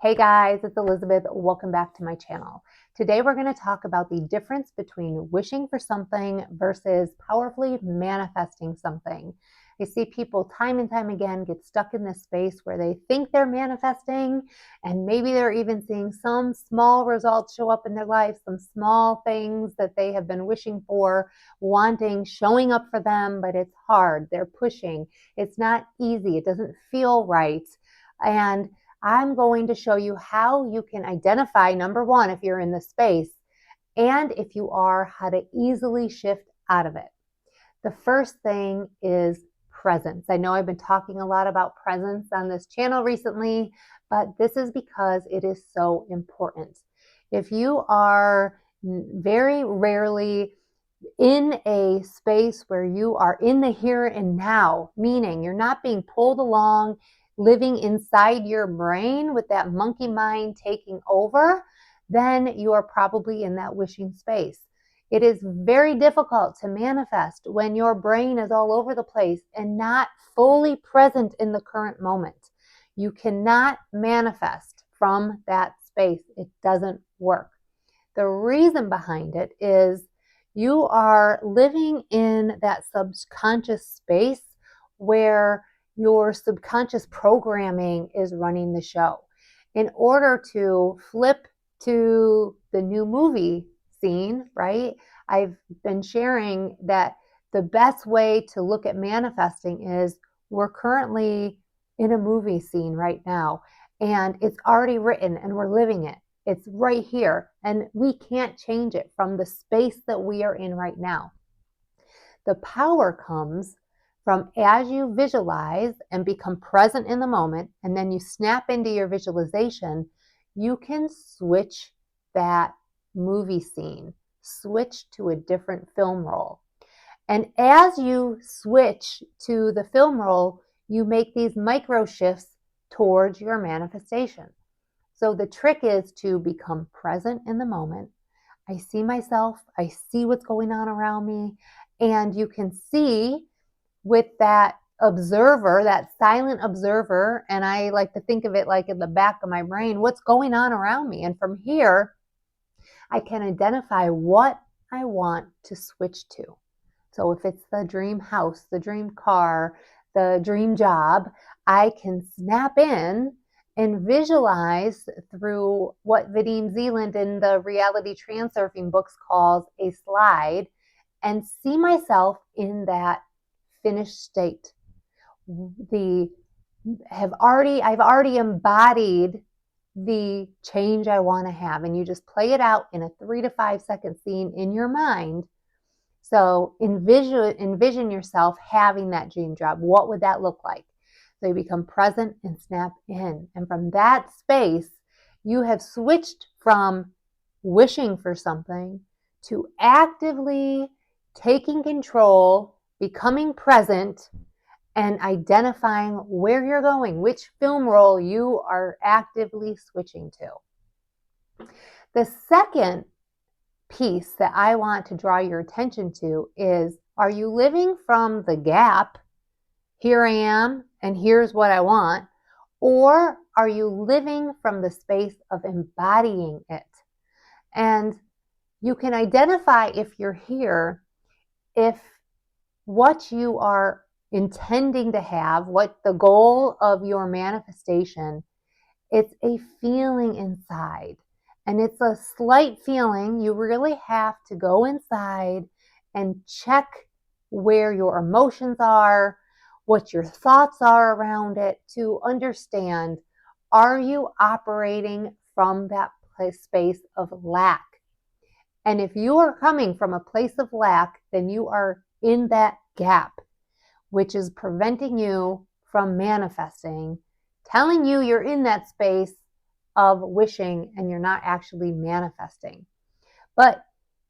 Hey guys, it's Elizabeth. Welcome back to my channel. Today we're going to talk about the difference between wishing for something versus powerfully manifesting something. I see people time and time again get stuck in this space where they think they're manifesting and maybe they're even seeing some small results show up in their life, some small things that they have been wishing for, wanting, showing up for them, but it's hard. They're pushing. It's not easy. It doesn't feel right. And I'm going to show you how you can identify, number one, if you're in the space, and if you are, how to easily shift out of it. The first thing is presence. I know I've been talking a lot about presence on this channel recently, but this is because it is so important. If you are very rarely in a space where you are in the here and now, meaning you're not being pulled along, living inside your brain with that monkey mind taking over, then you are probably in that wishing space. It is very difficult to manifest when your brain is all over the place and not fully present in the current moment. You cannot manifest from that space. It doesn't work. The reason behind it is you are living in that subconscious space where your subconscious programming is running the show. In order to flip to the new movie scene, right? I've been sharing that the best way to look at manifesting is we're currently in a movie scene right now, and it's already written and we're living it. It's right here, and we can't change it from the space that we are in right now. The power comes from as you visualize and become present in the moment, and then you snap into your visualization, you can switch that movie scene, switch to a different film roll. And as you switch to the film roll, you make these micro shifts towards your manifestation. So the trick is to become present in the moment. I see myself, I see what's going on around me, and you can see with that observer, that silent observer, and I like to think of it like in the back of my brain, what's going on around me. And from here, I can identify what I want to switch to. So if it's the dream house, the dream car, the dream job, I can snap in and visualize through what Vadim Zeland in the reality transurfing books calls a slide and see myself in that finished state. I've already embodied the change I want to have, and you just play it out in a 3 to 5 second scene in your mind. So envision yourself having that dream job. What would that look like? So you become present and snap in. And from that space, you have switched from wishing for something to actively taking control, becoming present, and identifying where you're going, which film roll you are actively switching to. The second piece that I want to draw your attention to is, are you living from the gap, here I am and here's what I want, or are you living from the space of embodying it? And you can identify if you're here, if what you are intending to have, what the goal of your manifestation, it's a feeling inside. And it's a slight feeling. You really have to go inside and check where your emotions are, what your thoughts are around it, to understand, are you operating from that space of lack? And if you are coming from a place of lack, then you are in that gap, which is preventing you from manifesting, telling you you're in that space of wishing and you're not actually manifesting. But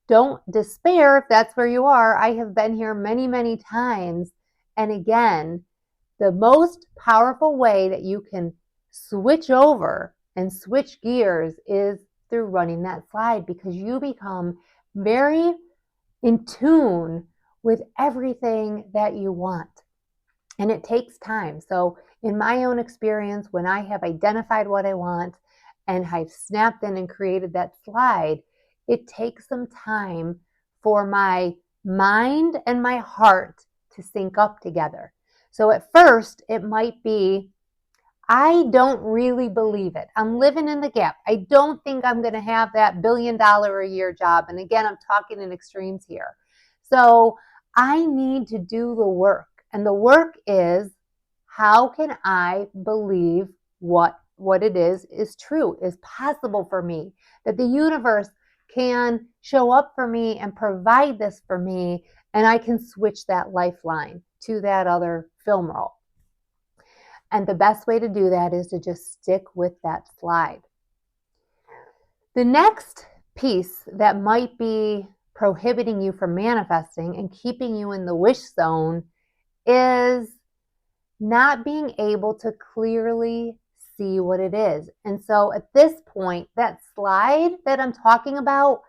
don't despair if that's where you are. I have been here many, many times. And again, the most powerful way that you can switch over and switch gears is through running that slide, because you become very in tune with everything that you want. And it takes time. So in my own experience, when I have identified what I want, and I've snapped in and created that slide, it takes some time for my mind and my heart to sync up together. So at first, it might be, I don't really believe it. I'm living in the gap. I don't think I'm going to have that $1 billion a year job. And again, I'm talking in extremes here. So I need to do the work. And the work is, how can I believe what it is true, is possible for me, that the universe can show up for me and provide this for me, and I can switch that lifeline to that other film role. And the best way to do that is to just stick with that slide. The next piece that might be prohibiting you from manifesting and keeping you in the wish zone is not being able to clearly see what it is. And so at this point, that slide that I'm talking about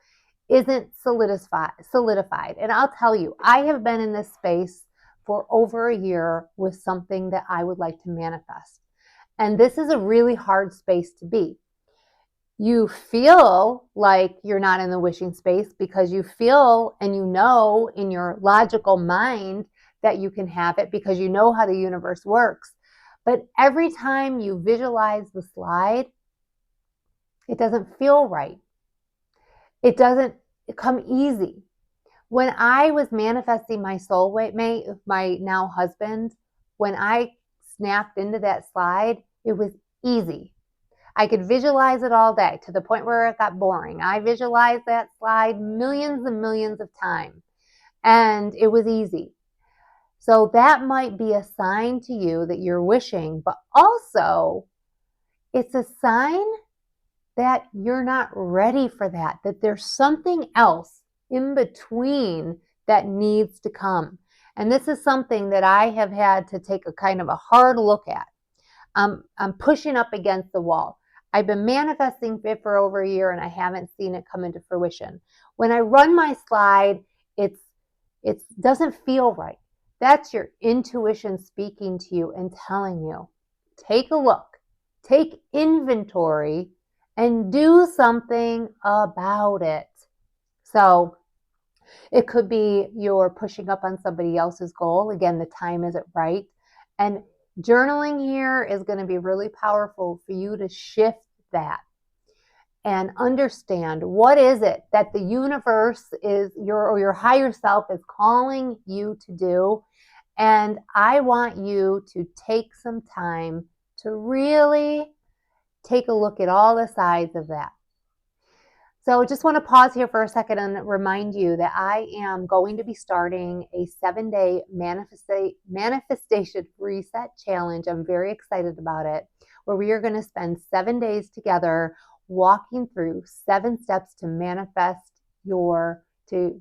isn't solidified. And I'll tell you, I have been in this space for over a year with something that I would like to manifest. And this is a really hard space to be. You feel like you're not in the wishing space because you feel and you know in your logical mind that you can have it because you know how the universe works. But every time you visualize the slide, it doesn't feel right. It doesn't come easy. When I was manifesting my soulmate mate, my now husband, when I snapped into that slide, it was easy. I could visualize it all day to the point where it got boring. I visualized that slide millions and millions of times, and it was easy. So that might be a sign to you that you're wishing, but also it's a sign that you're not ready for that there's something else in between that needs to come. And this is something that I have had to take a kind of a hard look at. I'm pushing up against the wall. I've been manifesting it for over a year and I haven't seen it come into fruition. When I run my slide, it doesn't feel right. That's your intuition speaking to you and telling you, take a look, take inventory, and do something about it. So it could be you're pushing up on somebody else's goal. Again, the time isn't right. And journaling here is going to be really powerful for you to shift that and understand, what is it that the universe is, your higher self is calling you to do. And I want you to take some time to really take a look at all the sides of that. So I just want to pause here for a second and remind you that I am going to be starting a 7-day manifestation reset challenge. I'm very excited about it, where we are going to spend 7 days together walking through 7 steps to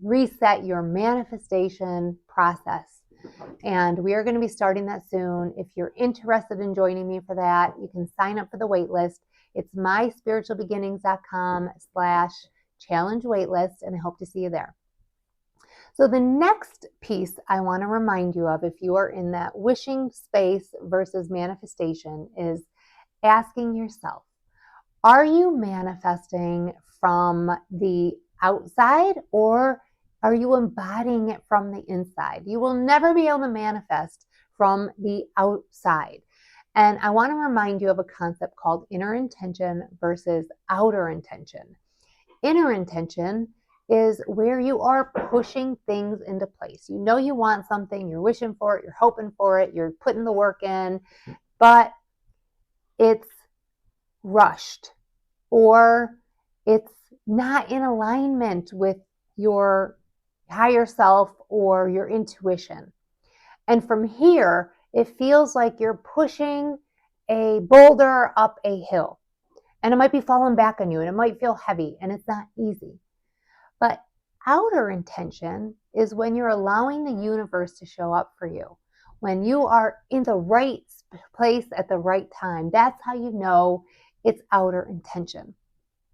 reset your manifestation process. And we are going to be starting that soon. If you're interested in joining me for that, you can sign up for the wait list. It's myspiritualbeginnings.com/challenge waitlist, and I hope to see you there. So the next piece I want to remind you of, if you are in that wishing space versus manifestation, is asking yourself, are you manifesting from the outside or are you embodying it from the inside? You will never be able to manifest from the outside. And I want to remind you of a concept called inner intention versus outer intention. Inner intention is where you are pushing things into place. You know you want something, you're wishing for it, you're hoping for it, you're putting the work in, but it's rushed or it's not in alignment with your higher self or your intuition. And from here, it feels like you're pushing a boulder up a hill, and it might be falling back on you and it might feel heavy and it's not easy. But outer intention is when you're allowing the universe to show up for you, when you are in the right place at the right time. That's how you know it's outer intention.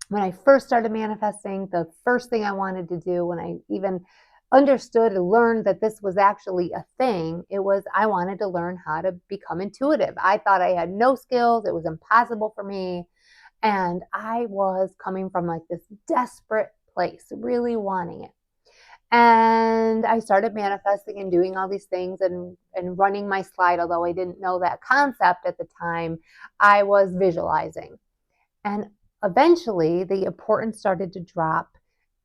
When I first started manifesting, the first thing I wanted to do, when I even understood and learned that this was actually a thing, it was I wanted to learn how to become intuitive. I thought I had no skills. It was impossible for me. And I was coming from like this desperate place, really wanting it. And I started manifesting and doing all these things and running my slide. Although I didn't know that concept at the time, I was visualizing. And eventually the importance started to drop.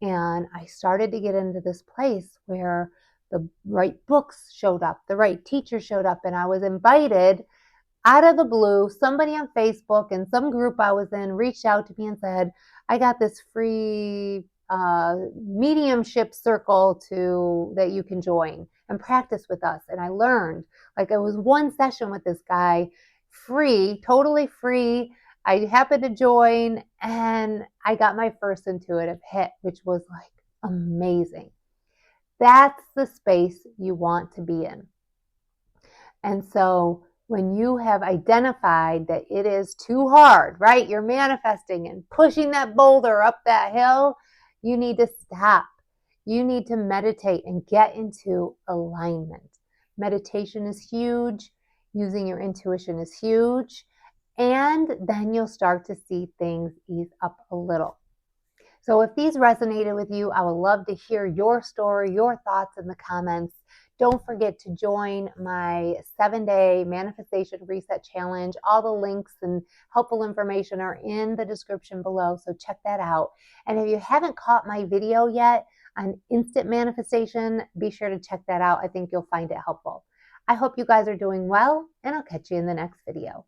And I started to get into this place where the right books showed up, the right teacher showed up, and I was invited out of the blue. Somebody on Facebook and some group I was in reached out to me and said, I got this free mediumship circle that you can join and practice with us. And I learned, like, it was one session with this guy, free, totally free. I happened to join and I got my first intuitive hit, which was like amazing. That's the space you want to be in. And so when you have identified that it is too hard, right? You're manifesting and pushing that boulder up that hill, you need to stop. You need to meditate and get into alignment. Meditation is huge. Using your intuition is huge. And then you'll start to see things ease up a little. So if these resonated with you, I would love to hear your story, your thoughts in the comments. Don't forget to join my 7-day manifestation reset challenge. All the links and helpful information are in the description below, so check that out. And if you haven't caught my video yet on instant manifestation, be sure to check that out. I think you'll find it helpful. I hope you guys are doing well, and I'll catch you in the next video.